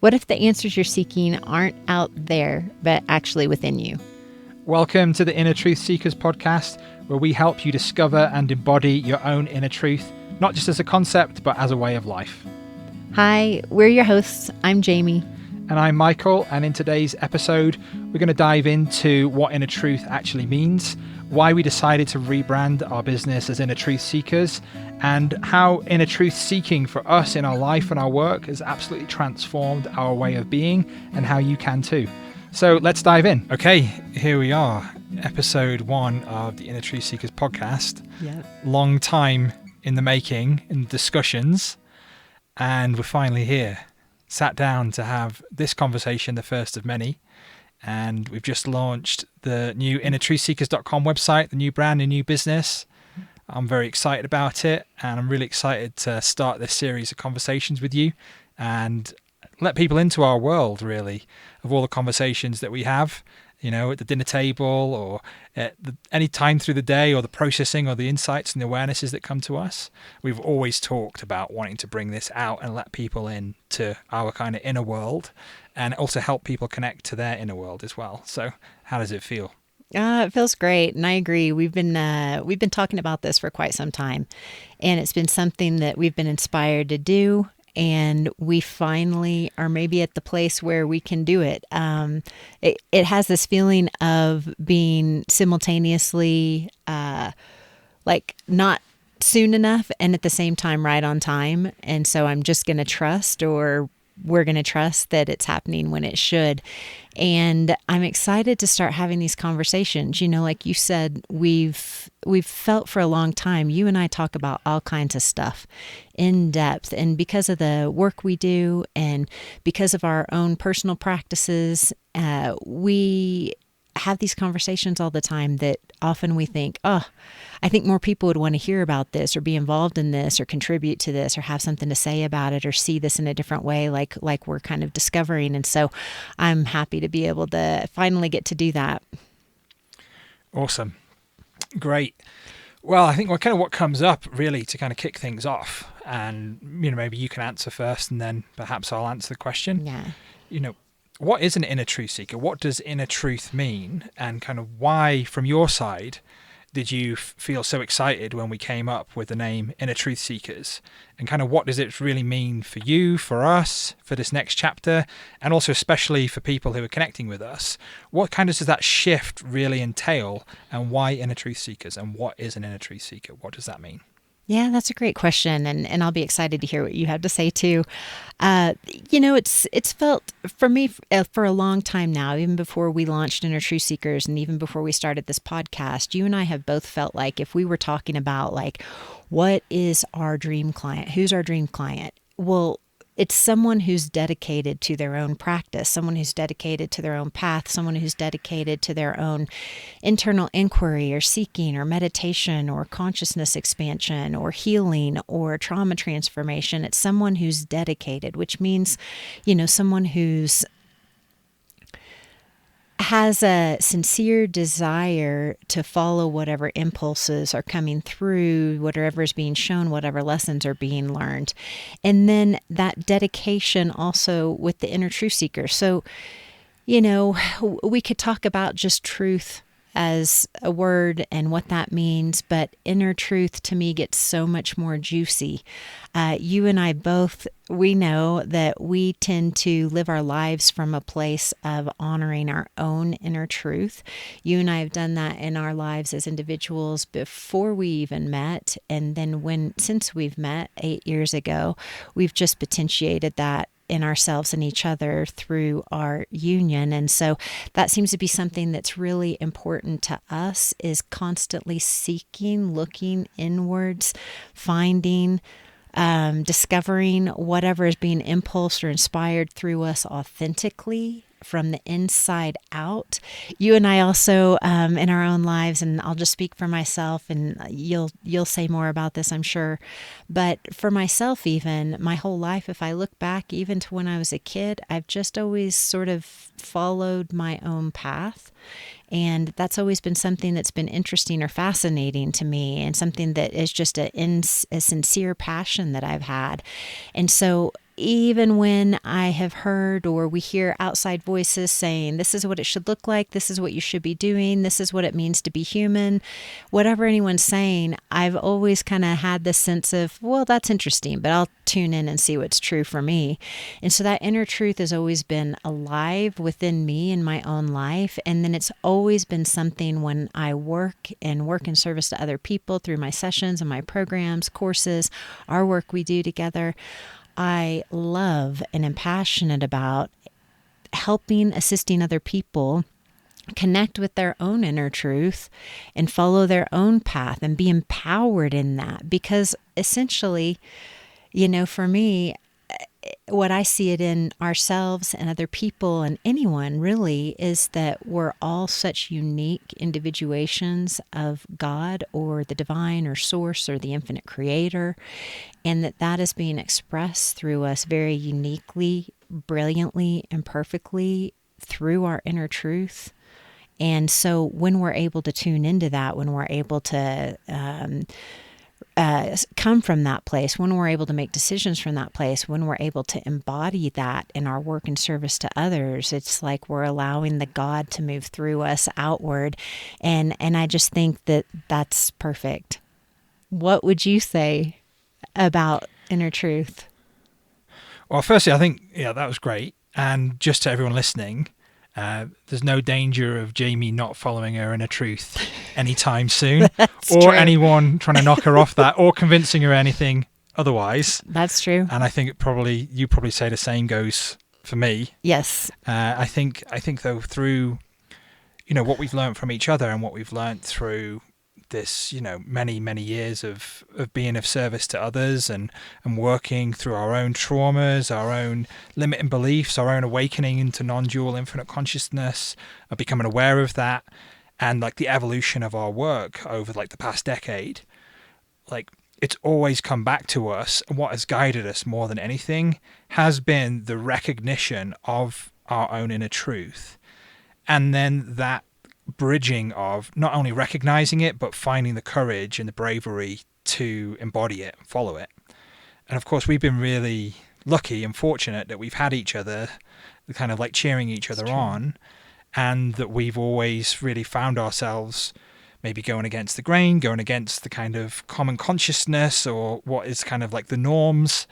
What if the answers you're seeking aren't out there, but actually within you? Welcome to the Inner Truth Seekers podcast, where we help you discover and embody your own inner truth, not just as a concept, but as a way of life. Hi, we're your hosts. I'm Jamie. And I'm Michael, and in today's episode, we're going to dive into what inner truth actually means, why we decided to rebrand our business as Inner Truth Seekers, and how inner truth seeking for us in our life and our work has absolutely transformed our way of being, and how you can too. So let's dive in. Okay, here we are, episode 1 of the Inner Truth Seekers podcast. Yeah. Long time in the making, in discussions, and we're finally here. Sat down to have this conversation, the first of many, and we've just launched the new innertruthseekers.com website, the new brand, a new business. I'm very excited about it, and I'm really excited to start this series of conversations with you and let people into our world, really, of all the conversations that we have, you know, at the dinner table or at any time through the day, or the processing or the insights and the awarenesses that come to us. We've always talked about wanting to bring this out and let people in to our kind of inner world, and also help people connect to their inner world as well. So how does it feel? It feels great, and I agree. We've been talking about this for quite some time, and it's been something that we've been inspired to do. And we finally are maybe at the place where we can do it. It has this feeling of being simultaneously like not soon enough and at the same time right on time. And so I'm just going to trust, or we're going to trust that it's happening when it should. And I'm excited to start having these conversations. You know, like you said, we've felt for a long time, you and I talk about all kinds of stuff in depth. And because of the work we do and because of our own personal practices, we have these conversations all the time that often we think, oh, I think more people would want to hear about this or be involved in this or contribute to this or have something to say about it or see this in a different way, like we're kind of discovering. And so I'm happy to be able to finally get to do that. Awesome. Great. Well, I think what comes up really to kind of kick things off, and, you know, maybe you can answer first and then perhaps I'll answer the question. Yeah. You know, what is an inner truth seeker? What does inner truth mean? And kind of why, from your side, did you feel so excited when we came up with the name Inner Truth Seekers? And kind of what does it really mean for you, for us, for this next chapter, and also especially for people who are connecting with us? What kind of does that shift really entail, and why Inner Truth Seekers? And what is an Inner Truth Seeker? What does that mean? Yeah, that's a great question, and I'll be excited to hear what you have to say too. You know, it's felt for me for a long time now, even before we launched Inner Truth Seekers, and even before we started this podcast. You and I have both felt like if we were talking about like, what is our dream client? Who's our dream client? Well, it's someone who's dedicated to their own practice, someone who's dedicated to their own path, someone who's dedicated to their own internal inquiry or seeking or meditation or consciousness expansion or healing or trauma transformation. It's someone who's dedicated, which means, you know, someone who's has a sincere desire to follow whatever impulses are coming through, whatever is being shown, whatever lessons are being learned. And then that dedication also with the inner truth seeker. So, you know, we could talk about just truth as a word and what that means, but inner truth to me gets so much more juicy. You and I both, we know that we tend to live our lives from a place of honoring our own inner truth. You and I have done that in our lives as individuals before we even met. And then since we've met 8 years ago, we've just potentiated that in ourselves and each other through our union. And so that seems to be something that's really important to us, is constantly seeking, looking inwards, finding, discovering whatever is being impulsed or inspired through us authentically from the inside out. You and I also, in our own lives, and I'll just speak for myself, and you'll say more about this, I'm sure. But for myself, even my whole life, if I look back even to when I was a kid, I've just always sort of followed my own path. And that's always been something that's been interesting or fascinating to me, and something that is just a sincere passion that I've had. And so even when I have heard or we hear outside voices saying, this is what it should look like, this is what you should be doing, this is what it means to be human, whatever anyone's saying, I've always kind of had this sense of, well, that's interesting, but I'll tune in and see what's true for me. And so that inner truth has always been alive within me in my own life. And then it's always been something when I work in service to other people through my sessions and my programs, courses, our work we do together. I love and am passionate about helping, assisting other people connect with their own inner truth and follow their own path and be empowered in that. Because essentially, for me, what I see it in ourselves and other people and anyone really is that we're all such unique individuations of God or the divine or source or the infinite creator, and that is being expressed through us very uniquely, brilliantly, and perfectly through our inner truth. And so when we're able to tune into that, when we're able to come from that place, when we're able to make decisions from that place, when we're able to embody that in our work and service to others, it's like we're allowing the God to move through us outward. And I just think that that's perfect. What would you say about inner truth? Well, firstly, I think, that was great. And just to everyone listening, there's no danger of Jamie not following her inner truth anytime soon, or true. Anyone trying to knock her off that, or convincing her anything otherwise. That's true. And I think you probably say the same goes for me. Yes. I think though, through what we've learned from each other and what we've learned through this many years of being of service to others and working through our own traumas, our own limiting beliefs, our own awakening into non-dual infinite consciousness, and becoming aware of that, and like the evolution of our work over like the past decade, like it's always come back to us, and what has guided us more than anything has been the recognition of our own inner truth, and then that bridging of not only recognizing it but finding the courage and the bravery to embody it and follow it. And of course we've been really lucky and fortunate that we've had each other kind of like cheering each other on, and that we've always really found ourselves maybe going against the grain, going against the kind of common consciousness or what is kind of like the norms,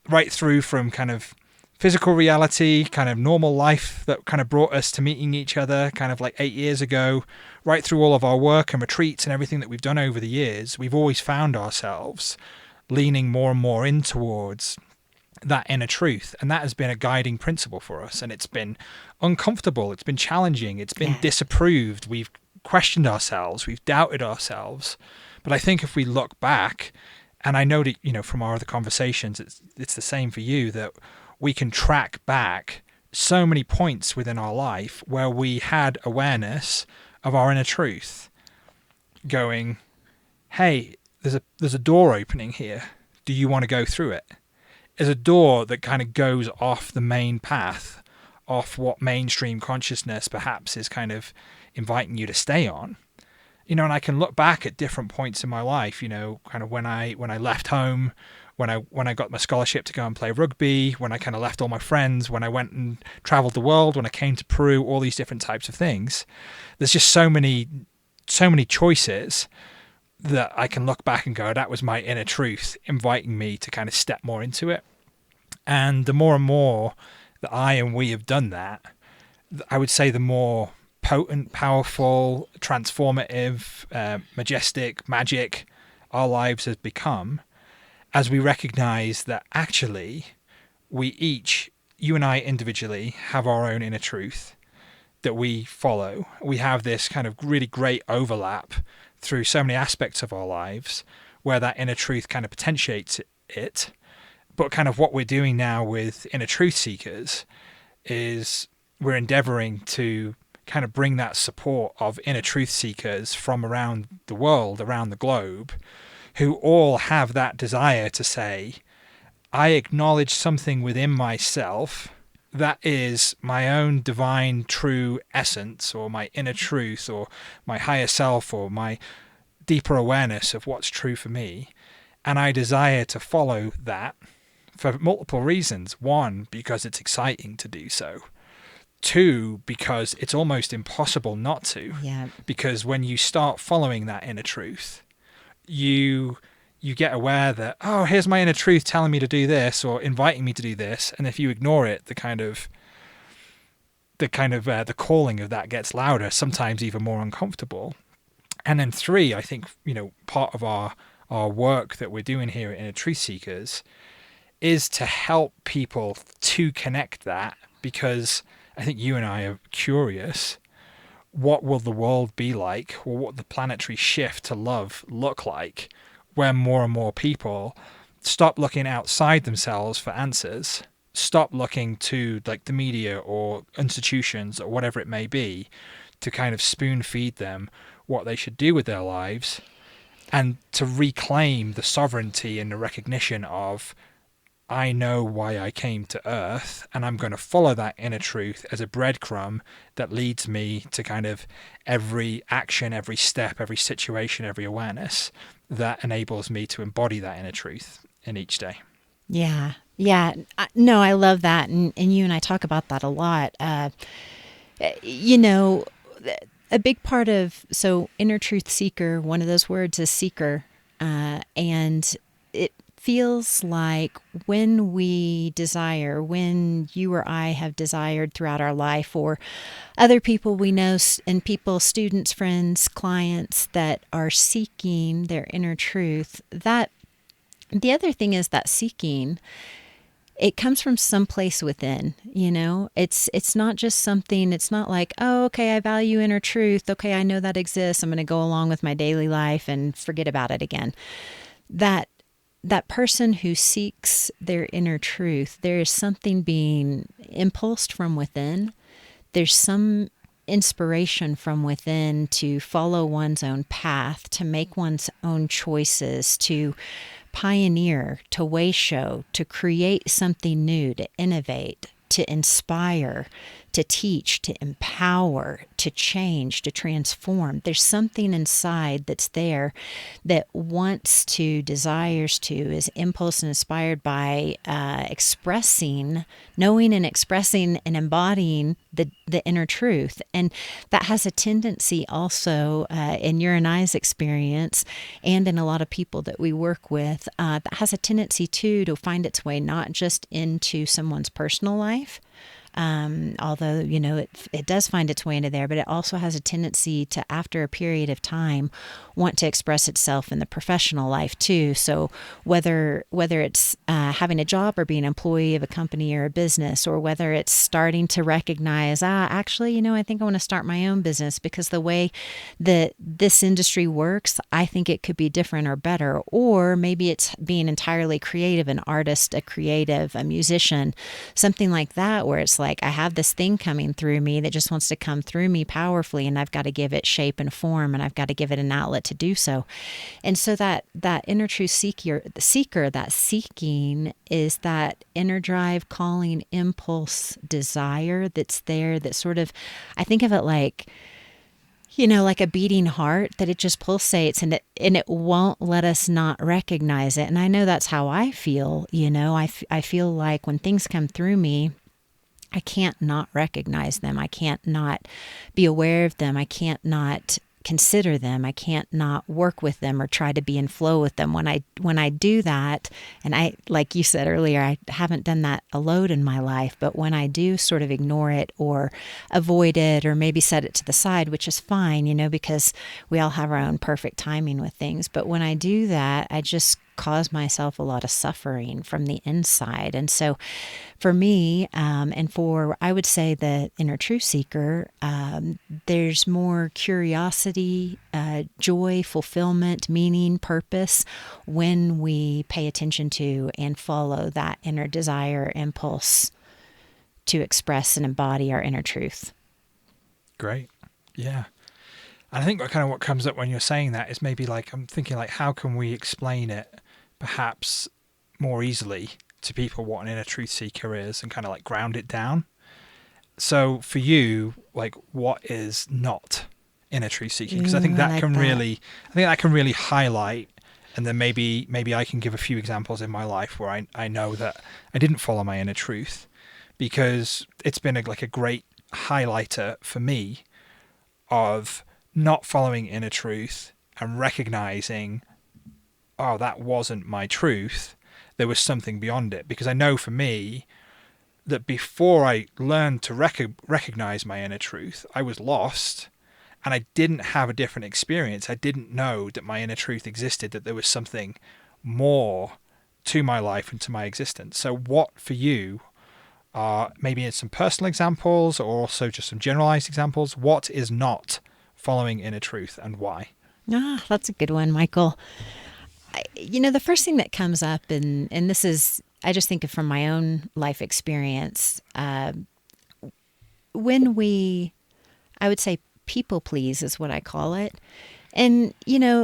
right through from kind of physical reality, kind of normal life that kind of brought us to meeting each other kind of like 8 years ago, right through all of our work and retreats and everything that we've done over the years. We've always found ourselves leaning more and more in towards that inner truth. And that has been a guiding principle for us. And it's been uncomfortable. It's been challenging. It's been disapproved. We've questioned ourselves. We've doubted ourselves. But I think if we look back, and I know that, from our other conversations, it's the same for you, that we can track back so many points within our life where we had awareness of our inner truth, going, hey, there's a door opening here. Do you want to go through it? There's a door that kind of goes off the main path, off what mainstream consciousness perhaps is kind of inviting you to stay on. And I can look back at different points in my life, kind of when I left home, when I got my scholarship to go and play rugby, when I kind of left all my friends, when I went and traveled the world, when I came to Peru, all these different types of things. There's just so many choices that I can look back and go, that was my inner truth inviting me to kind of step more into it. And the more and more that I and we have done that, I would say the more potent, powerful, transformative, majestic, magic our lives have become, as we recognize that actually we each, you and I individually, have our own inner truth that we follow. We have this kind of really great overlap through so many aspects of our lives where that inner truth kind of potentiates it. But kind of what we're doing now with inner truth seekers is we're endeavoring to kind of bring that support of inner truth seekers from around the world, around the globe, who all have that desire to say, I acknowledge something within myself that is my own divine true essence, or my inner truth, or my higher self, or my deeper awareness of what's true for me. And I desire to follow that for multiple reasons. One, because it's exciting to do so. Two, because it's almost impossible not to. Yeah. Because when you start following that inner truth, you get aware that, oh, here's my inner truth telling me to do this or inviting me to do this, and if you ignore it, the calling of that gets louder, sometimes even more uncomfortable. And then three, I think, part of our work that we're doing here at Inner Truth Seekers is to help people to connect that, because I think you and I are curious, what will the world be like, or what the planetary shift to love look like when more and more people stop looking outside themselves for answers, stop looking to like the media or institutions or whatever it may be to kind of spoon feed them what they should do with their lives, and to reclaim the sovereignty and the recognition of, I know why I came to Earth, and I'm going to follow that inner truth as a breadcrumb that leads me to kind of every action, every step, every situation, every awareness that enables me to embody that inner truth in each day. Yeah. Yeah. No, I love that. And you and I talk about that a lot. A big part of, so inner truth seeker, one of those words is seeker. And it feels like when we desire, when you or I have desired throughout our life, or other people we know, and people, students, friends, clients that are seeking their inner truth, that the other thing is that seeking, it comes from someplace within, it's not just something, it's not like, oh, okay, I value inner truth. Okay, I know that exists. I'm going to go along with my daily life and forget about it again. That person who seeks their inner truth, there is something being impulsed from within. There's some inspiration from within to follow one's own path, to make one's own choices, to pioneer, to way show, to create something new, to innovate, to inspire, to teach, to empower, to change, to transform. There's something inside that's there that wants to, desires to, is impulsed and inspired by expressing, knowing and expressing and embodying the inner truth. And that has a tendency also, in your and I's experience, and in a lot of people that we work with, that has a tendency too to find its way not just into someone's personal life, although, it does find its way into there, but it also has a tendency to, after a period of time, want to express itself in the professional life too. So whether it's having a job or being an employee of a company or a business, or whether it's starting to recognize, actually, I think I want to start my own business because the way that this industry works, I think it could be different or better. Or maybe it's being entirely creative, an artist, a creative, a musician, something like that, where it's like, I have this thing coming through me that just wants to come through me powerfully, and I've got to give it shape and form, and I've got to give it an outlet to do so. And so that inner truth seeker, that seeking, is that inner drive, calling, impulse, desire that's there, that sort of, I think of it like, like a beating heart, that it just pulsates, and it won't let us not recognize it. And I know that's how I feel. I feel like when things come through me, I can't not recognize them. I can't not be aware of them. I can't not consider them. I can't not work with them or try to be in flow with them. When I do that, and I, like you said earlier, I haven't done that a load in my life, but when I do sort of ignore it or avoid it or maybe set it to the side, which is fine, because we all have our own perfect timing with things. But when I do that, I just cause myself a lot of suffering from the inside. And so for me, and for, I would say, the inner truth seeker, there's more curiosity, joy, fulfillment, meaning, purpose when we pay attention to and follow that inner desire, impulse to express and embody our inner truth. Great. Yeah. And I think what comes up when you're saying that is maybe like, I'm thinking like, how can we explain it perhaps more easily to people what an inner truth seeker is, and kind of like ground it down. So for you, like, what is not inner truth seeking? Because I think that can really highlight And then maybe I can give a few examples in my life where I know that I didn't follow my inner truth, because it's been a great highlighter for me of not following inner truth and recognizing, oh, that wasn't my truth. There was something beyond it. Because I know for me that before I learned to recognize my inner truth, I was lost and I didn't have a different experience. I didn't know that my inner truth existed, that there was something more to my life and to my existence. So what for you are maybe in some personal examples, or also just some generalized examples, what is not following inner truth and why? That's a good one, Michael. The first thing that comes up, and this is, I just think of from my own life experience, when I would say people please is what I call it. And,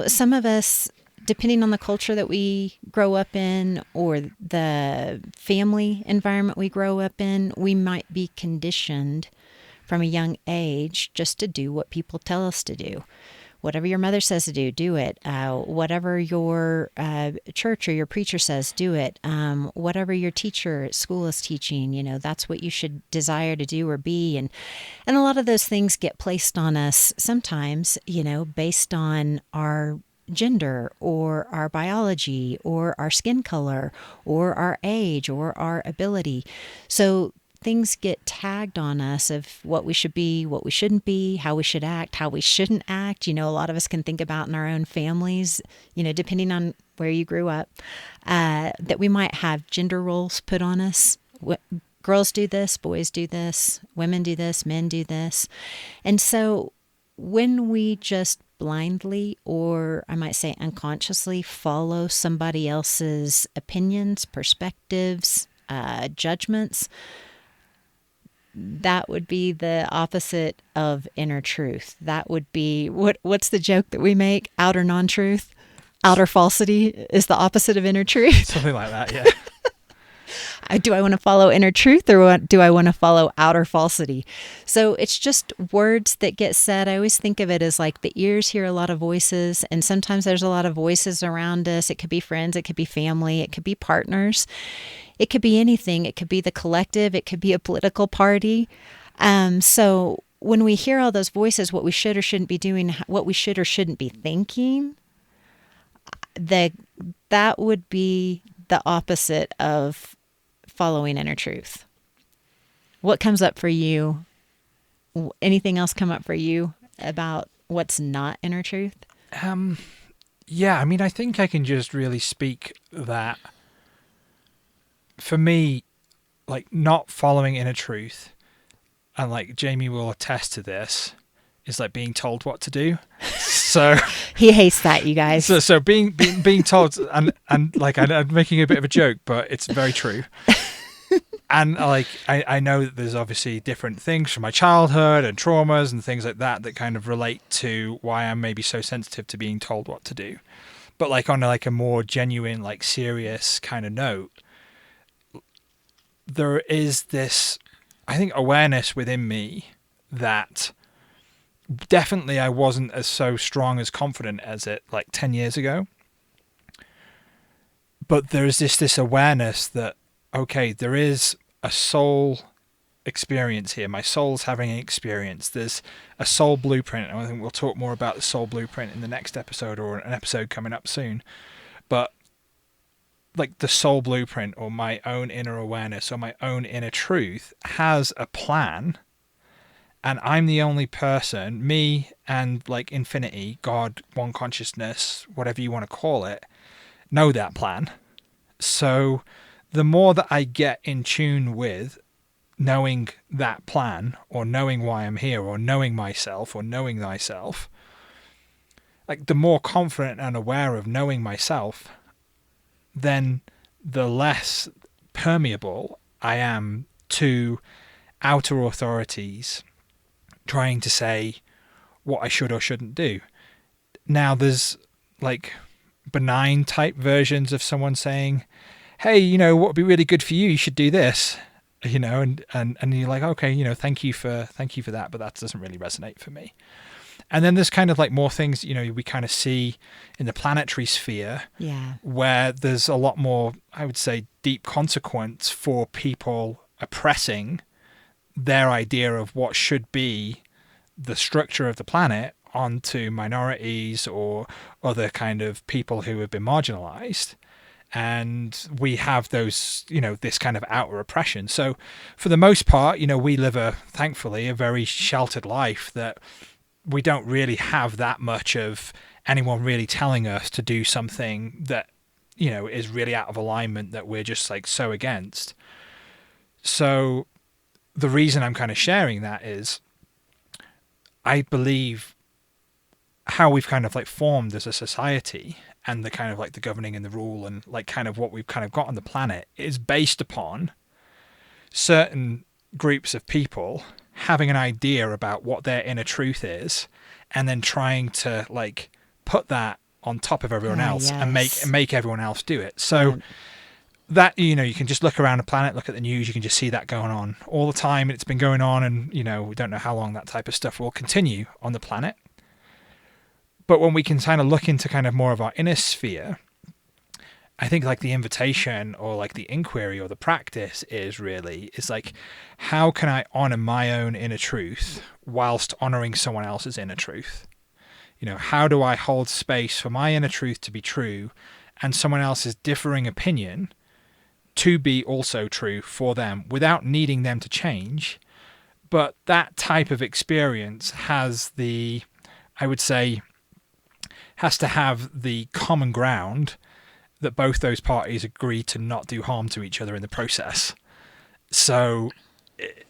some of us, depending on the culture that we grow up in or the family environment we grow up in, we might be conditioned from a young age just to do what people tell us to do. Whatever your mother says to do it. Whatever your church or your preacher says, do it. Whatever your teacher at school is teaching, that's what you should desire to do or be. And a lot of those things get placed on us sometimes, based on our gender or our biology or our skin color or our age or our ability. So things get tagged on us of what we should be, what we shouldn't be, how we should act, how we shouldn't act. A lot of us can think about in our own families, depending on where you grew up, that we might have gender roles put on us. Girls do this, boys do this, women do this, men do this. And so when we just blindly, or I might say unconsciously, follow somebody else's opinions, perspectives, judgments, that would be the opposite of inner truth. That would be, what's the joke that we make? Outer non-truth? Outer falsity is the opposite of inner truth. Something like that, yeah. Do I want to follow inner truth, or do I want to follow outer falsity? So it's just words that get said. I always think of it as like the ears hear a lot of voices, and sometimes there's a lot of voices around us. It could be friends, it could be family, it could be partners. It could be anything. It could be the collective. It could be a political party. So when we hear all those voices, what we should or shouldn't be doing, what we should or shouldn't be thinking, that would be the opposite of following inner truth. What comes up for you? Anything else come up for you about what's not inner truth? Yeah, I think I can just really speak that for me, not following inner truth, and Jamie will attest to this, is like being told what to do. So he hates that, you guys. So being told, and I'm making a bit of a joke, but it's very true. And I know that there's obviously different things from my childhood and traumas and things like that kind of relate to why I'm maybe so sensitive to being told what to do. But on a more genuine, serious kind of note, there is this, I think, awareness within me that definitely I wasn't as so strong as confident as it 10 years ago. But there's this awareness that, okay, there is a soul experience here. My soul's having an experience. There's a soul blueprint. And I think we'll talk more about the soul blueprint in the next episode, or an episode coming up soon. But the soul blueprint, or my own inner awareness, or my own inner truth, has a plan, and I'm the only person, me and infinity, God, one consciousness, whatever you want to call it, know that plan. So the more that I get in tune with knowing that plan, or knowing why I'm here, or knowing myself, or knowing thyself, the more confident and aware of knowing myself, then the less permeable I am to outer authorities trying to say what I should or shouldn't do. Now, there's benign type versions of someone saying, hey, what would be really good for you? You should do this, and you're like, okay, thank you for that, but that doesn't really resonate for me. And then there's kind of like more things, we kind of see in the planetary sphere, where there's a lot more, I would say, deep consequence for people oppressing their idea of what should be the structure of the planet onto minorities or other kind of people who have been marginalized. And we have those, this kind of outer oppression. So for the most part, we live thankfully, a very sheltered life that we don't really have that much of anyone really telling us to do something that, is really out of alignment, that we're just like so against. So the reason I'm kind of sharing that is I believe how we've kind of like formed as a society, and the kind of like the governing and the rule and like kind of what we've kind of got on the planet is based upon certain groups of people having an idea about what their inner truth is, and then trying to like put that on top of everyone else and make everyone else do it. So that, you can just look around the planet, look at the news, you can just see that going on all the time. It's been going on, and we don't know how long that type of stuff will continue on the planet. But when we can kind of look into kind of more of our inner sphere, I think like the invitation or like the inquiry or the practice is like, how can I honor my own inner truth whilst honoring someone else's inner truth? How do I hold space for my inner truth to be true and someone else's differing opinion to be also true for them without needing them to change? But that type of experience has to have the common ground that both those parties agree to not do harm to each other in the process. So,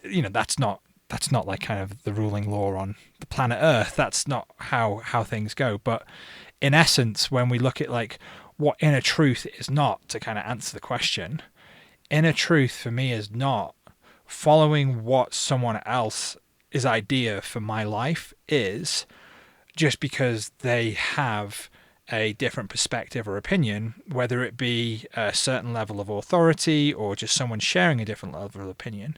that's not like kind of the ruling law on the planet Earth. That's not how things go. But in essence, when we look at like what inner truth is not, to kind of answer the question, inner truth for me is not following what someone else's idea for my life is, just because they have a different perspective or opinion, whether it be a certain level of authority or just someone sharing a different level of opinion.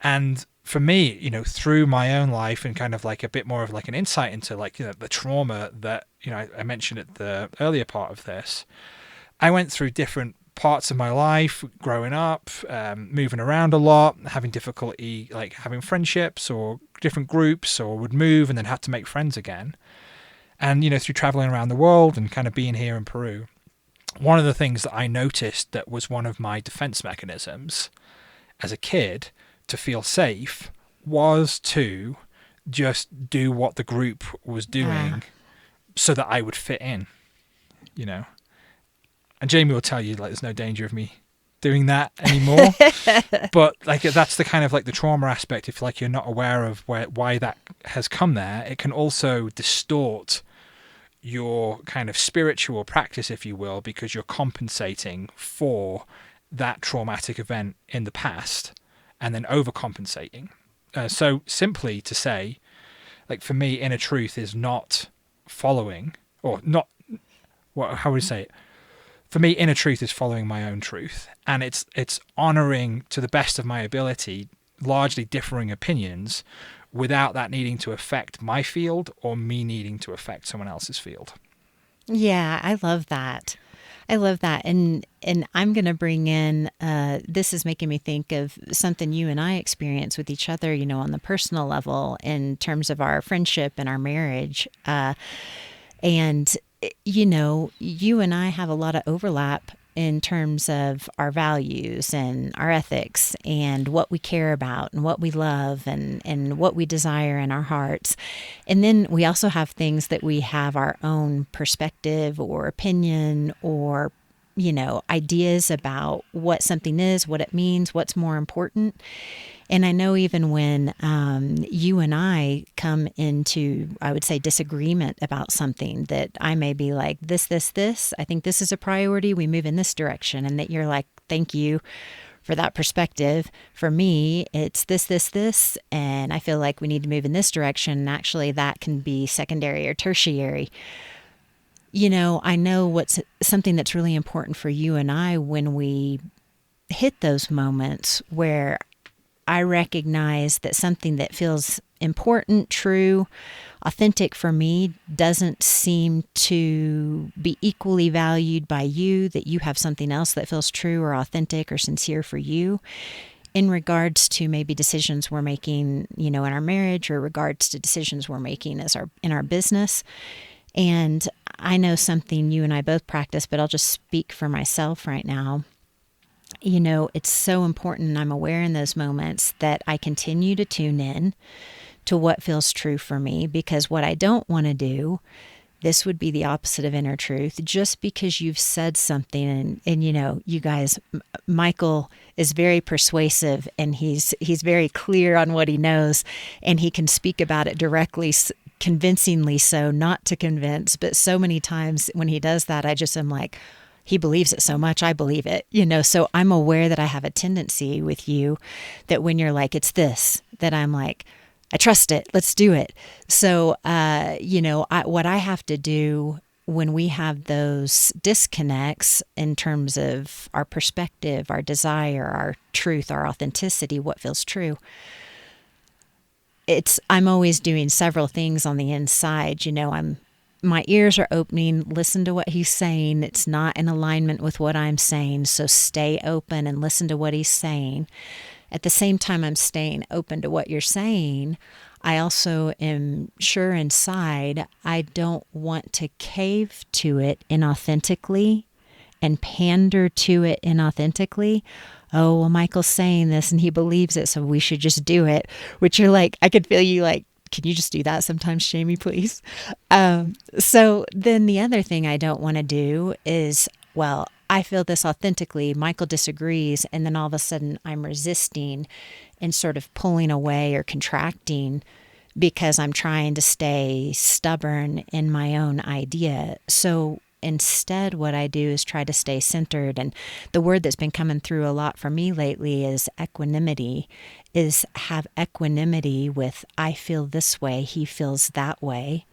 And for me, through my own life and kind of like a bit more of like an insight into like, the trauma that, I mentioned at the earlier part of this, I went through different parts of my life growing up, moving around a lot, having difficulty like having friendships or different groups, or would move and then have to make friends again. And, through traveling around the world and kind of being here in Peru, one of the things that I noticed that was one of my defense mechanisms as a kid to feel safe was to just do what the group was doing so that I would fit in, And Jamie will tell you, like, there's no danger of me doing that anymore. But like, that's the kind of like the trauma aspect. If like you're not aware of why that has come there, it can also distort your kind of spiritual practice, if you will, because you're compensating for that traumatic event in the past and then overcompensating. So simply to say, like for me, inner truth is not following or not. How would you say it? For me, inner truth is following my own truth, and it's honoring to the best of my ability largely differing opinions without that needing to affect my field or me needing to affect someone else's field. Yeah, I love that. And I'm going to bring in, this is making me think of something you and I experience with each other, on the personal level in terms of our friendship and our marriage. And you and I have a lot of overlap in terms of our values and our ethics and what we care about and what we love and what we desire in our hearts. And then we also have things that we have our own perspective or opinion or, ideas about what something is, what it means, what's more important. And I know even when you and I come into, I would say, disagreement about something that I may be like, this, I think this is a priority, we move in this direction. And that you're like, thank you for that perspective. For me, it's this, and I feel like we need to move in this direction. And actually, that can be secondary or tertiary. I know what's something that's really important for you and I when we hit those moments where I recognize that something that feels important, true. Authentic for me doesn't seem to be equally valued by you, that you have something else that feels true or authentic or sincere for you in regards to maybe decisions we're making, in our marriage, or regards to decisions we're making in our business. And I know something you and I both practice, but I'll just speak for myself right now. It's so important, I'm aware in those moments, that I continue to tune in to what feels true for me, because what I don't want to do, this would be the opposite of inner truth, just because you've said something and you guys, Michael is very persuasive, and he's very clear on what he knows, and he can speak about it directly, convincingly so, not to convince, but so many times when he does that, I just am like, he believes it so much, I believe it, so I'm aware that I have a tendency with you that when you're like, it's this, that I'm like, I trust it, let's do it. So, what I have to do when we have those disconnects in terms of our perspective, our desire, our truth, our authenticity, what feels true, I'm always doing several things on the inside. My ears are opening, listen to what he's saying. It's not in alignment with what I'm saying, so stay open and listen to what he's saying. At the same time I'm staying open to what you're saying, I also am sure inside I don't want to cave to it inauthentically and pander to it inauthentically. Oh, well, Michael's saying this and he believes it, so we should just do it. Which you're like, I could feel you like, can you just do that sometimes, Jamie, please? So then the other thing I don't want to do is, well, I feel this authentically, Michael disagrees, and then all of a sudden I'm resisting and sort of pulling away or contracting because I'm trying to stay stubborn in my own idea. So instead, what I do is try to stay centered. And the word that's been coming through a lot for me lately is equanimity, is have equanimity with, I feel this way, he feels that way.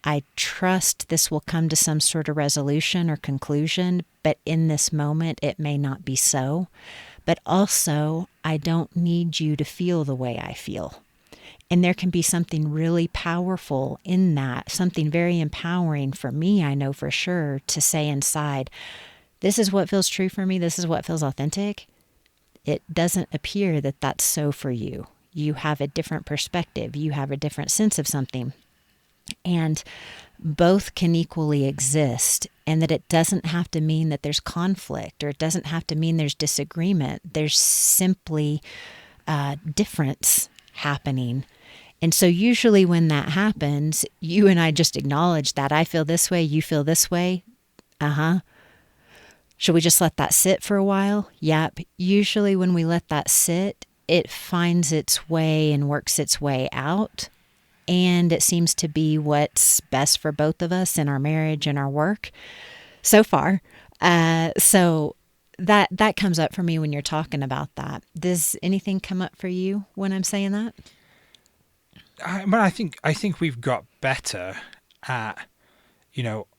I trust this will come to some sort of resolution or conclusion, but in this moment, it may not be so. But also, I don't need you to feel the way I feel. And there can be something really powerful in that, something very empowering for me, I know for sure, to say inside, this is what feels true for me, this is what feels authentic. It doesn't appear that that's so for you. You have a different perspective, you have a different sense of something. And both can equally exist, and that it doesn't have to mean that there's conflict, or it doesn't have to mean there's disagreement. There's simply difference happening. And so usually when that happens, you and I just acknowledge that I feel this way, you feel this way. Should we just let that sit for a while? Yep. Usually when we let that sit, it finds its way and works its way out. And it seems to be what's best for both of us in our marriage and our work so far. So that comes up for me when you're talking about that. Does anything come up for you when I'm saying that? I think we've got better at,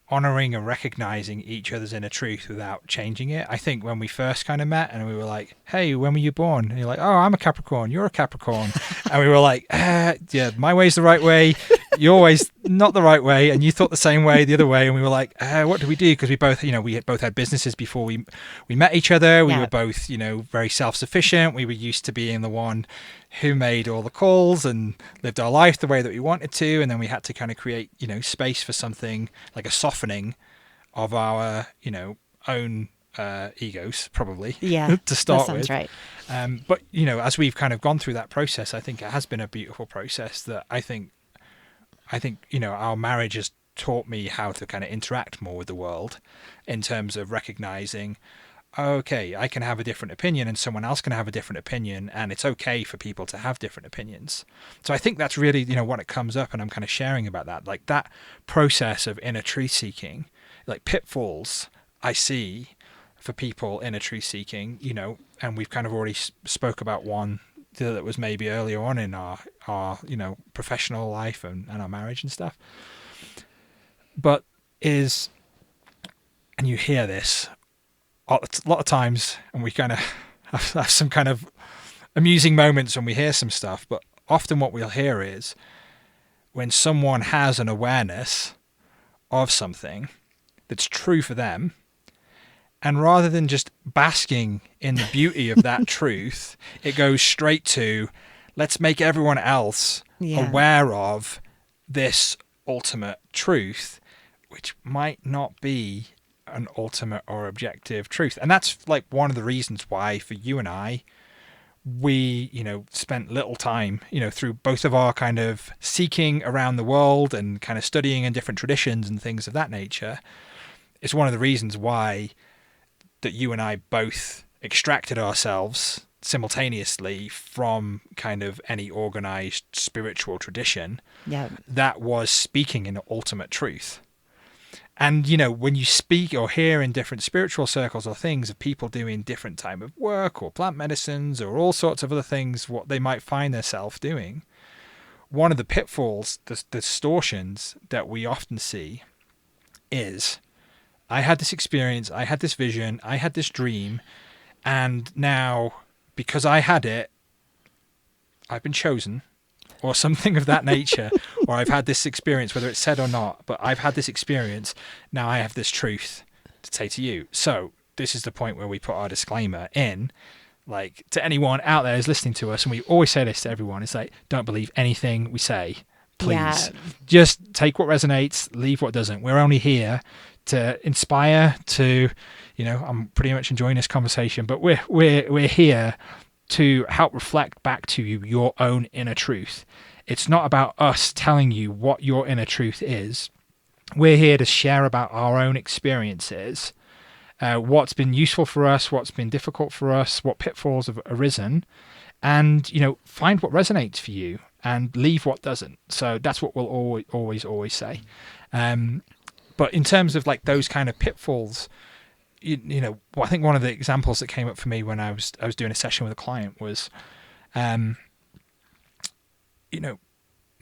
honoring and recognizing each other's inner truth without changing it. I think when we first kind of met and we were like, hey, when were you born? And you're like, oh, I'm a Capricorn, you're a Capricorn. And we were like, yeah, my way's the right way, your way's not the right way, and you thought the same way the other way. And we were like, what do we do? Because we both, we both had businesses before we met each other. We were both, very self-sufficient. We were used to being the one who made all the calls and lived our life the way that we wanted to. And then we had to kind of create, space for something like a softening of our, own egos, probably, to start with. Right. But, as we've kind of gone through that process, I think it has been a beautiful process that I think, our marriage has taught me how to kind of interact more with the world in terms of recognizing, okay, I can have a different opinion and someone else can have a different opinion, and it's okay for people to have different opinions. So I think that's really, what it comes up, and I'm kind of sharing about that, like that process of inner truth seeking, like pitfalls I see for people inner truth seeking, and we've kind of already spoke about one that was maybe earlier on in our professional life and our marriage and stuff. But and you hear this a lot of times, and we kind of have some kind of amusing moments when we hear some stuff, but often what we'll hear is when someone has an awareness of something that's true for them, and rather than just basking in the beauty of that truth, it goes straight to, let's make everyone else aware of this ultimate truth, which might not be an ultimate or objective truth. And that's like one of the reasons why for you and I, we, spent little time, through both of our kind of seeking around the world and kind of studying in different traditions and things of that nature. It's one of the reasons why that you and I both extracted ourselves simultaneously from kind of any organized spiritual tradition that was speaking in ultimate truth. And, when you speak or hear in different spiritual circles or things of people doing different type of work or plant medicines or all sorts of other things, what they might find themselves doing, one of the pitfalls, the distortions that we often see is, I had this experience, I had this vision, I had this dream, and now because I had it, I've been chosen, or something of that nature, or I've had this experience, whether it's said or not, but I've had this experience, now I have this truth to say to you. So this is the point where we put our disclaimer in, like, to anyone out there who's listening to us, and we always say this to everyone, it's like, don't believe anything we say, please. Just take what resonates, leave what doesn't. We're only here to inspire, to, I'm pretty much enjoying this conversation, but we're here to help reflect back to you your own inner truth. It's not about us telling you what your inner truth is. We're here to share about our own experiences, what's been useful for us, what's been difficult for us, what pitfalls have arisen, and, find what resonates for you and leave what doesn't. So that's what we'll always say. But in terms of like those kind of pitfalls, I think one of the examples that came up for me when I was doing a session with a client was,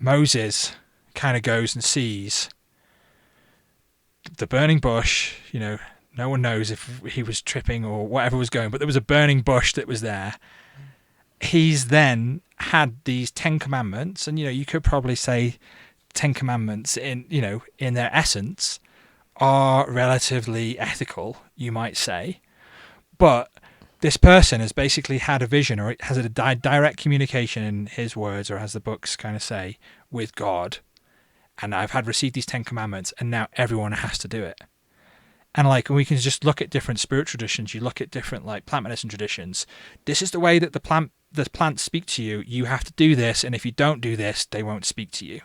Moses kind of goes and sees the burning bush. No one knows if he was tripping or whatever was going, but there was a burning bush that was there. He's then had these 10 commandments, and you could probably say 10 commandments in their essence are relatively ethical, you might say, but this person has basically had a vision, or has a direct communication in his words, or as the books kind of say, with God, and I've received these 10 commandments, and now everyone has to do it. And like, we can just look at different spiritual traditions, you look at different like plant medicine traditions, this is the way that the plants speak to you, you have to do this, and if you don't do this, they won't speak to you.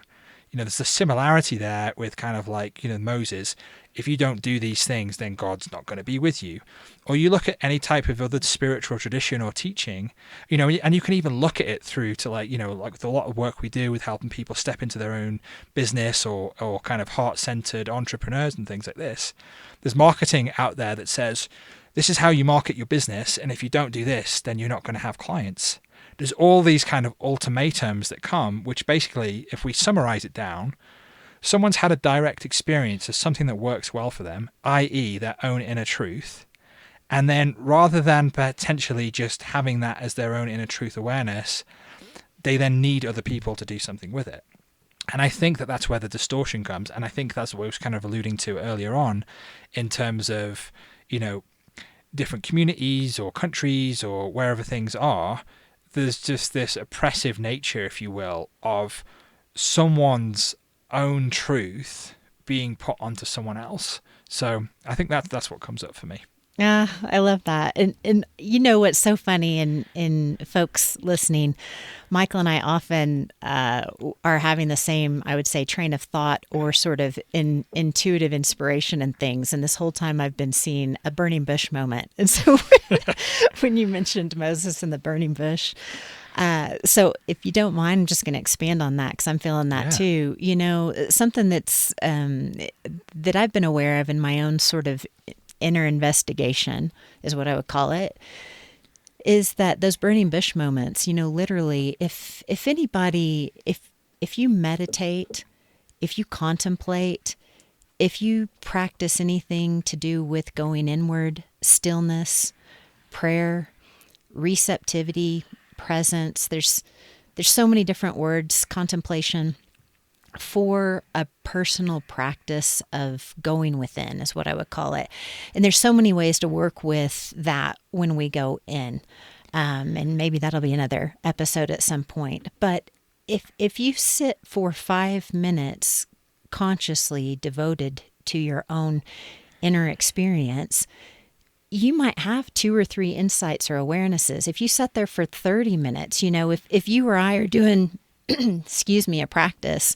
There's a similarity there with kind of like, Moses, if you don't do these things, then God's not going to be with you. Or you look at any type of other spiritual tradition or teaching, and you can even look at it through to like, like with a lot of work we do with helping people step into their own business or kind of heart-centered entrepreneurs and things like this. There's marketing out there that says, this is how you market your business, and if you don't do this, then you're not going to have clients. There's all these kind of ultimatums that come, which basically, if we summarize it down, someone's had a direct experience of something that works well for them, i.e. their own inner truth. And then rather than potentially just having that as their own inner truth awareness, they then need other people to do something with it. And I think that that's where the distortion comes. And I think that's what I was kind of alluding to earlier on in terms of, different communities or countries or wherever things are. There's just this oppressive nature, if you will, of someone's own truth being put onto someone else. So I think that's what comes up for me. Yeah, I love that. And what's so funny in folks listening, Michael and I often are having the same, I would say, train of thought or sort of intuitive inspiration and things. And this whole time I've been seeing a burning bush moment. And so when you mentioned Moses and the burning bush, so if you don't mind, I'm just going to expand on that because I'm feeling that too. Something that's that I've been aware of in my own sort of inner investigation is what I would call it, is that those burning bush moments, literally, if anybody, if you meditate, if you contemplate, if you practice anything to do with going inward, stillness, prayer, receptivity, presence, there's there's so many different words, contemplation, for a personal practice of going within is what I would call it. And there's so many ways to work with that when we go in. And maybe that'll be another episode at some point. But if you sit for 5 minutes consciously devoted to your own inner experience, you might have 2 or 3 insights or awarenesses. If you sat there for 30 minutes, if you or I are doing, excuse me, a practice,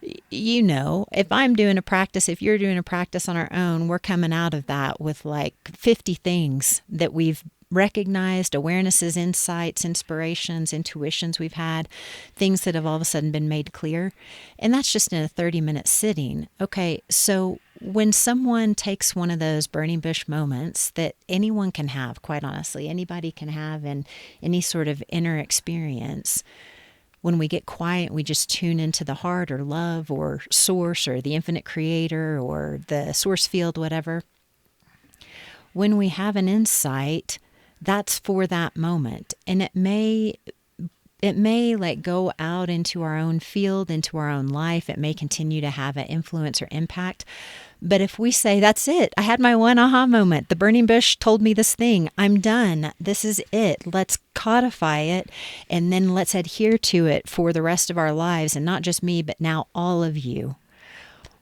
if I'm doing a practice, if you're doing a practice on our own, we're coming out of that with like 50 things that we've recognized, awarenesses, insights, inspirations, intuitions we've had, things that have all of a sudden been made clear. And that's just in a 30-minute sitting. Okay, so when someone takes one of those burning bush moments that anyone can have, quite honestly, anybody can have in any sort of inner experience, when we get quiet, we just tune into the heart or love or source or the infinite creator or the source field, whatever. When we have an insight, that's for that moment. And it may like go out into our own field, into our own life. It may continue to have an influence or impact. But if we say, that's it, I had my one aha moment, the burning bush told me this thing, I'm done, this is it, let's codify it, and then let's adhere to it for the rest of our lives, and not just me, but now all of you.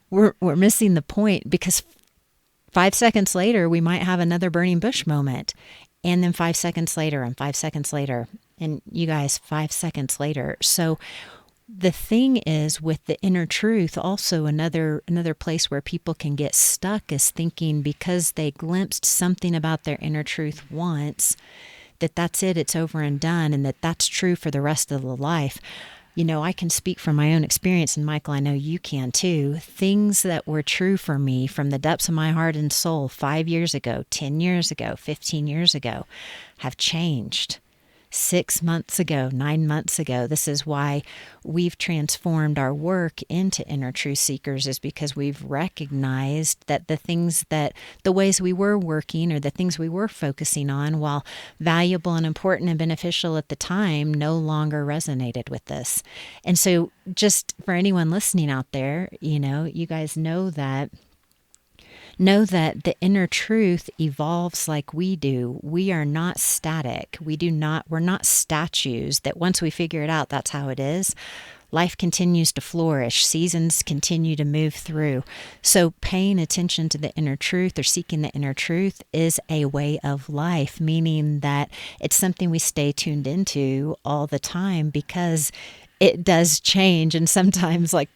We're missing the point, because 5 seconds later, we might have another burning bush moment, and then 5 seconds later, and 5 seconds later, and you guys, 5 seconds later. So the thing is, with the inner truth, also another place where people can get stuck is thinking, because they glimpsed something about their inner truth once, that's it, it's over and done, and that's true for the rest of the life. I can speak from my own experience, and Michael, I know you can too. Things that were true for me from the depths of my heart and soul 5 years ago, 10 years ago, 15 years ago, have changed. 6 months ago, 9 months ago. This is why we've transformed our work into Inner Truth Seekers, is because we've recognized that the ways we were working, or the things we were focusing on, while valuable and important and beneficial at the time, no longer resonated with us. And so just for anyone listening out there, you guys know that the inner truth evolves like we do. We are not static. We're not statues that once we figure it out, that's how it is. Life continues to flourish. Seasons continue to move through. So paying attention to the inner truth, or seeking the inner truth, is a way of life, meaning that it's something we stay tuned into all the time, because it does change. And sometimes, like,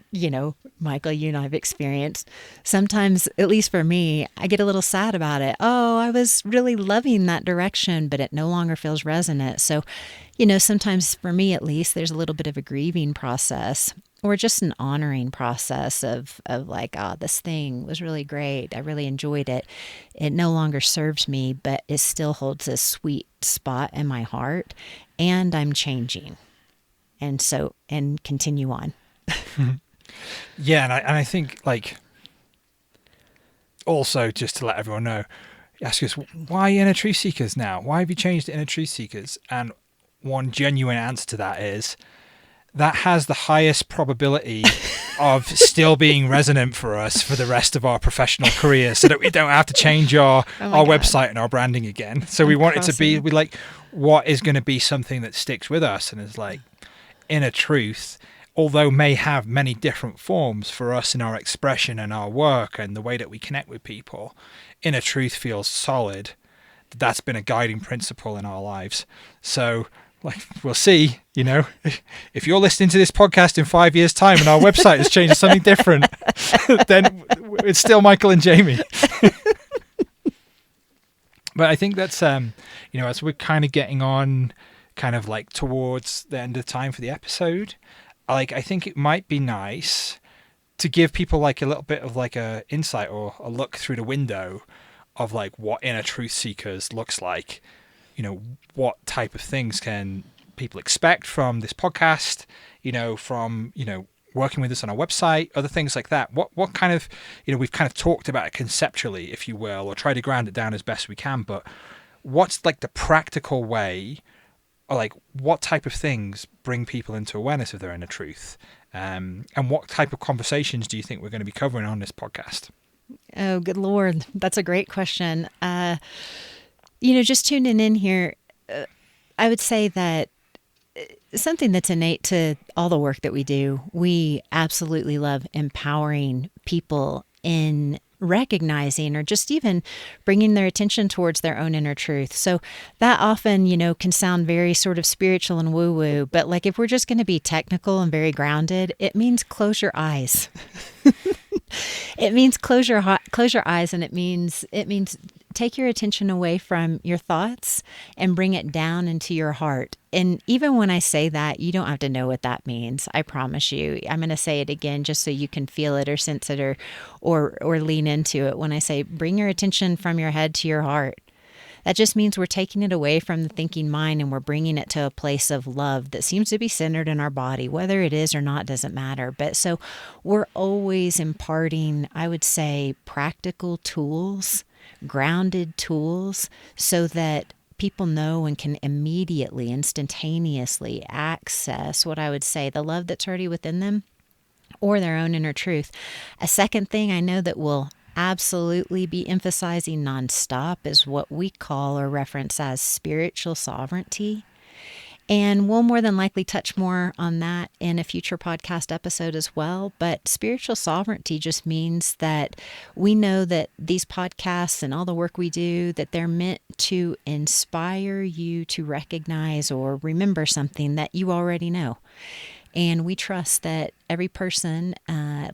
Michael, you and I have experienced, sometimes, at least for me, I get a little sad about it. Oh, I was really loving that direction, but it no longer feels resonant. So, sometimes for me, at least, there's a little bit of a grieving process, or just an honoring process of like, oh, this thing was really great. I really enjoyed it. It no longer serves me, but it still holds a sweet spot in my heart, and I'm changing. And continue on. Yeah, and I think, like, also just to let everyone know, ask us, why Inner Truth Seekers now? Why have you changed to Inner Truth Seekers? And one genuine answer to that is, that has the highest probability of still being resonant for us for the rest of our professional career, so that we don't have to change our website and our branding again. So we want it to be, what is going to be something that sticks with us, and is like, inner truth, although may have many different forms for us in our expression and our work and the way that we connect with people, inner truth feels solid. That's been a guiding principle in our lives. So, like, we'll see, if you're listening to this podcast in 5 years' time and our website has changed to something different, then it's still Michael and Jamie. But I think that's, as we're kind of getting on, kind of like towards the end of the time for the episode, like, I think it might be nice to give people like a little bit of like a insight, or a look through the window of like what Inner Truth Seekers looks like. What type of things can people expect from this podcast, from working with us on our website, other things like that. What kind of, we've kind of talked about it conceptually, if you will, or try to ground it down as best we can, but what's like the practical way like, what type of things bring people into awareness of their inner truth? And what type of conversations do you think we're going to be covering on this podcast? Oh, good Lord. That's a great question. Just tuning in here, I would say that something that's innate to all the work that we do, we absolutely love empowering people in recognizing or just even bringing their attention towards their own inner truth. So that often, can sound very sort of spiritual and woo-woo, but like if we're just going to be technical and very grounded, it means close your eyes. It means close your eyes, and it means take your attention away from your thoughts and bring it down into your heart. And even when I say that, you don't have to know what that means. I promise you. I'm going to say it again just so you can feel it or sense it or lean into it. When I say bring your attention from your head to your heart, that just means we're taking it away from the thinking mind and we're bringing it to a place of love that seems to be centered in our body. Whether it is or not doesn't matter. But so we're always imparting, I would say, practical tools, grounded tools, so that people know and can immediately, instantaneously access what I would say the love that's already within them or their own inner truth. A second thing I know that will absolutely be emphasizing nonstop is what we call or reference as spiritual sovereignty. And we'll more than likely touch more on that in a future podcast episode as well. But spiritual sovereignty just means that we know that these podcasts and all the work we do, that they're meant to inspire you to recognize or remember something that you already know. And we trust that every person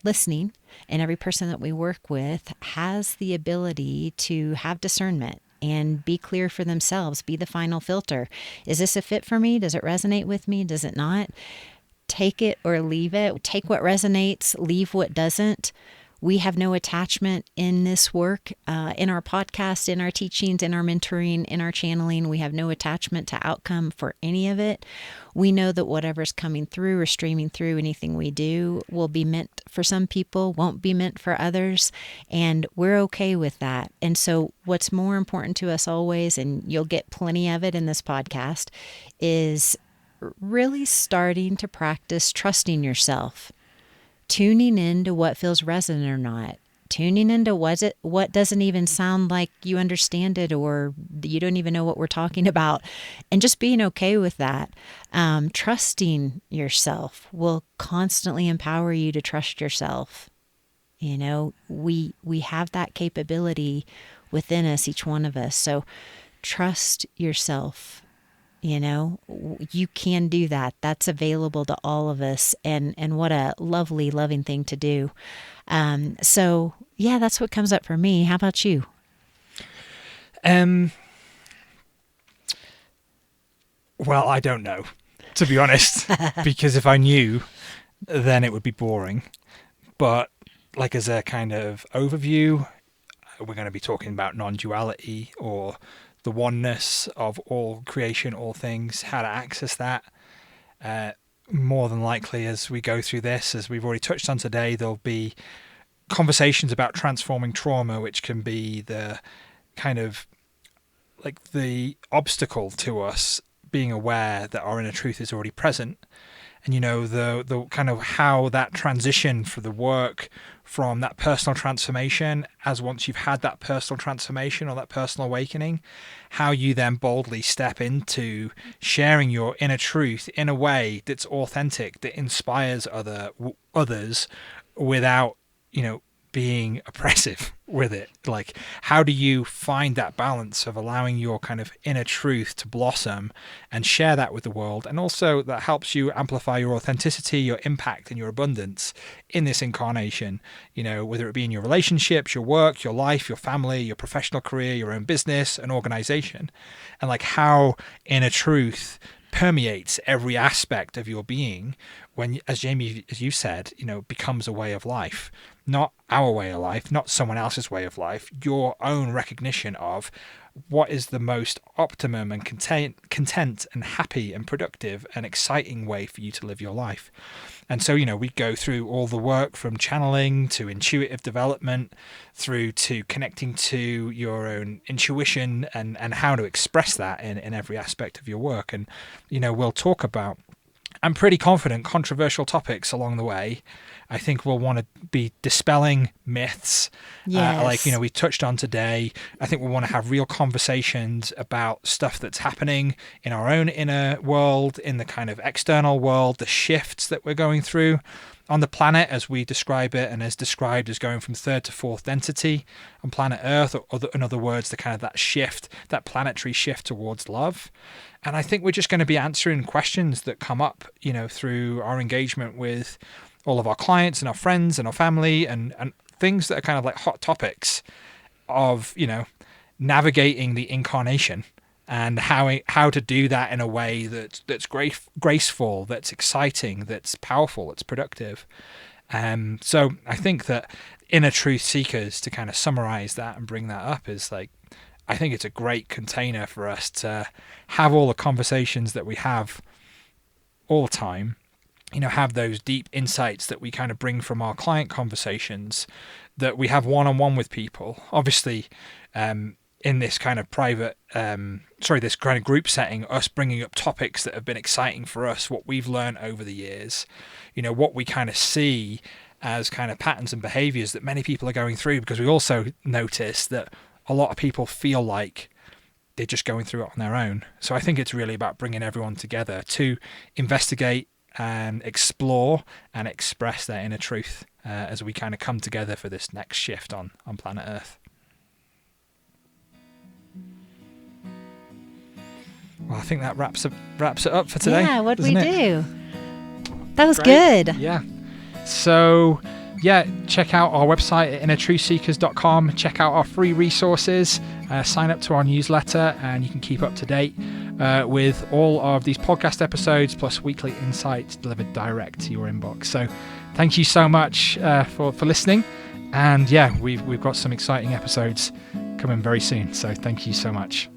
listening and every person that we work with has the ability to have discernment and be clear for themselves, be the final filter. Is this a fit for me? Does it resonate with me? Does it not? Take it or leave it. Take what resonates, leave what doesn't. We have no attachment in this work, in our podcast, in our teachings, in our mentoring, in our channeling. We have no attachment to outcome for any of it. We know that whatever's coming through or streaming through anything we do will be meant for some people, won't be meant for others, and we're okay with that. And so what's more important to us always, and you'll get plenty of it in this podcast, is really starting to practice trusting yourself. Tuning into what feels resonant or not. Tuning into what doesn't even sound like you understand it or you don't even know what we're talking about. And just being okay with that. Trusting yourself will constantly empower you to trust yourself. We have that capability within us, each one of us. So trust yourself. You can do that. That's available to all of us. And what a lovely, loving thing to do. So yeah, that's what comes up for me. How about you? Well, I don't know, to be honest, because if I knew, then it would be boring. But like as a kind of overview, we're going to be talking about non-duality or the oneness of all creation, all things, how to access that. More than likely, as we go through this, as we've already touched on today, there'll be conversations about transforming trauma, which can be the kind of like the obstacle to us being aware that our inner truth is already present. And, the kind of how that transition for the work from that personal transformation, as once you've had that personal transformation or that personal awakening, how you then boldly step into sharing your inner truth in a way that's authentic, that inspires others without, being oppressive with it. Like, how do you find that balance of allowing your kind of inner truth to blossom and share that with the world? And also that helps you amplify your authenticity, your impact, and your abundance in this incarnation, whether it be in your relationships, your work, your life, your family, your professional career, your own business, an organization, and like how inner truth permeates every aspect of your being when, as Jamie, as you said, becomes a way of life. Not our way of life, not someone else's way of life, your own recognition of what is the most optimum and content and happy and productive and exciting way for you to live your life. And so, we go through all the work from channeling to intuitive development through to connecting to your own intuition and how to express that in every aspect of your work. And, we'll talk about, I'm pretty confident, controversial topics along the way. I think we'll want to be dispelling myths, Yes. we touched on today. I think we'll want to have real conversations about stuff that's happening in our own inner world, in the kind of external world, the shifts that we're going through on the planet as we describe it, and as described as going from third to fourth density on planet Earth, or in other words, the kind of that shift, that planetary shift towards love. And I think we're just going to be answering questions that come up, through our engagement with all of our clients and our friends and our family, and things that are kind of like hot topics of, navigating the incarnation and how to do that in a way that's graceful, that's exciting, that's powerful, that's productive. So I think that Inner Truth Seekers, to kind of summarize that and bring that up, is like, I think it's a great container for us to have all the conversations that we have all the time, have those deep insights that we kind of bring from our client conversations, that we have one-on-one with people. Obviously, in this kind of private, this kind of group setting, us bringing up topics that have been exciting for us, what we've learned over the years, what we kind of see as kind of patterns and behaviors that many people are going through, because we also notice that a lot of people feel like they're just going through it on their own. So I think it's really about bringing everyone together to investigate and explore and express their inner truth as we kind of come together for this next shift on planet Earth. Well, I think that wraps it up for today. Yeah, what'd we it? do? That was Great. good. Yeah. So, check out our website at innertruthseekers.com. Check out our free resources. Sign up to our newsletter, and you can keep up to date with all of these podcast episodes, plus weekly insights delivered direct to your inbox. So, thank you so much for listening. And we've got some exciting episodes coming very soon. So, thank you so much.